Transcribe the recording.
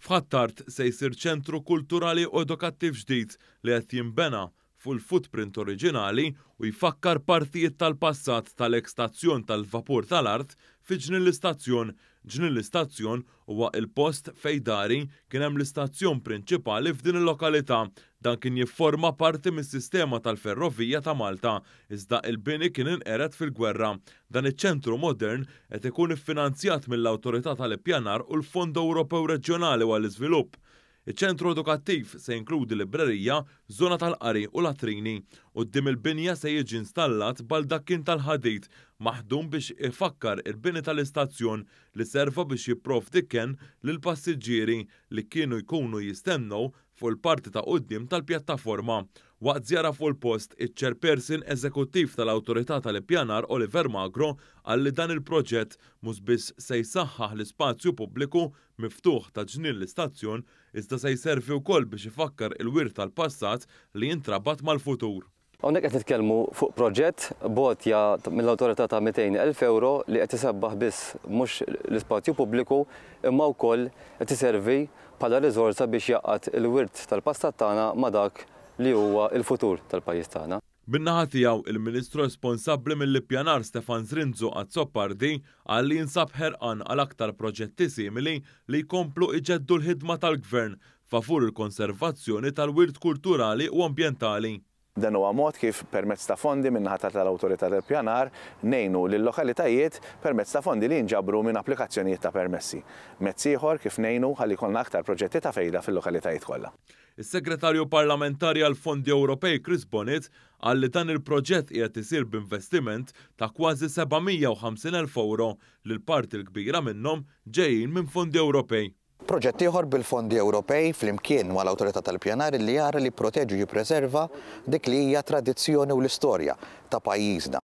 F'Ħattart se jsir ċentru kulturali u edukattiv ġdid li qed jinbena fuq il-footprint oriġinali u jfakkar partijiet tal-passat tal-eks stazzjon tal-vapur tal-art fi ġnien l-istazzjon. Ġnien l-istazzjon huwa il-post fejn dari kien hemm l-istazzjon prinċipali f'din il-lokalità. Dan kien jifforma parti mis-sistema tal-ferrovija ta' Malta, iżda il-bini kien inqered fil-gwerra. Dan iċ-ċentru modern qed ikun iffinanzjat mill-Awtorità tal-Ippjanar u l-Fond Ewropew Reġjonali għall-Iżvilupp. Iċ-ċentru edukattiv se jinkludi librerija, żona tal-qari u latrini. Quddiem il-binja se jiġi installat baldakkin tal-ħadid maħdum biex ifakkar il-bini tal-istazzjon li serva biex jipprovdi kien lil passiġġieri li kienu jkunu jistennew fuq il-parti ta' quddiem tal-pjattaforma. Waqt żjara fuq il-post, iċ-chairperson eżekuttiv tal-Awtorità tal-Ippjanar Oliver Magro qal li dan il-proġett mhux biss se jsaħħaħ l-ispazju pubbliku miftuħ ta' ġnien l-istazzjon iżda se jservi wkoll biex ifakkar il-wirt tal-passat li jintrabat mal-futur. Hawnhekk qed nitkellmu fuq proġett bogħtja mill-Awtorità ta' 200,000 euro li qed isebbaħ biss mhux l-ispazju pubbliku imma wkoll qed iservi bħala riżorsa biex jaqgħad il-wirt tal-passat tagħna ma' dak li huwa l-futur tal-pajjiż tagħna. Bin-naħa tiegħu il-Ministru responsabbli mill-Ippjanar Stefan Zrinzu Azzopardi qal li jinsab ħerqan għal aktar proġetti simili li jkomplu iġeddu l-ħidma tal-Gvern favur il-konservazzjoni tal-wirt kulturali u ambjentali. Dan huwa mod kif permezz ta' fondi min-naħa tal-Awtorità tal-Ippjanar ngħinu lill-lokalitajiet permezz ta' fondi li jinġabru minn applikazzjonijiet ta' permessi. Mezz ieħor kif ngħinu ħalli jkollna aktar proġetti ta' fejda fil-lokalitajiet kollha. Is-Segretarju Parlamentari għal Fondi Ewropej Chris Bonnet qal li dan il-proġett qiegħed isir b'investiment ta' kważi 750,000 euro li l-parti l-kbira minnhom ġejjin minn fondi Ewropej. Proġett ieħor bil-fondi Ewropej flimkien mal-Awtorità tal-Ippjanar li jara li jipproteġu jippreserva dik li hija tradizzjoni u l-istorja ta' pajjiżna.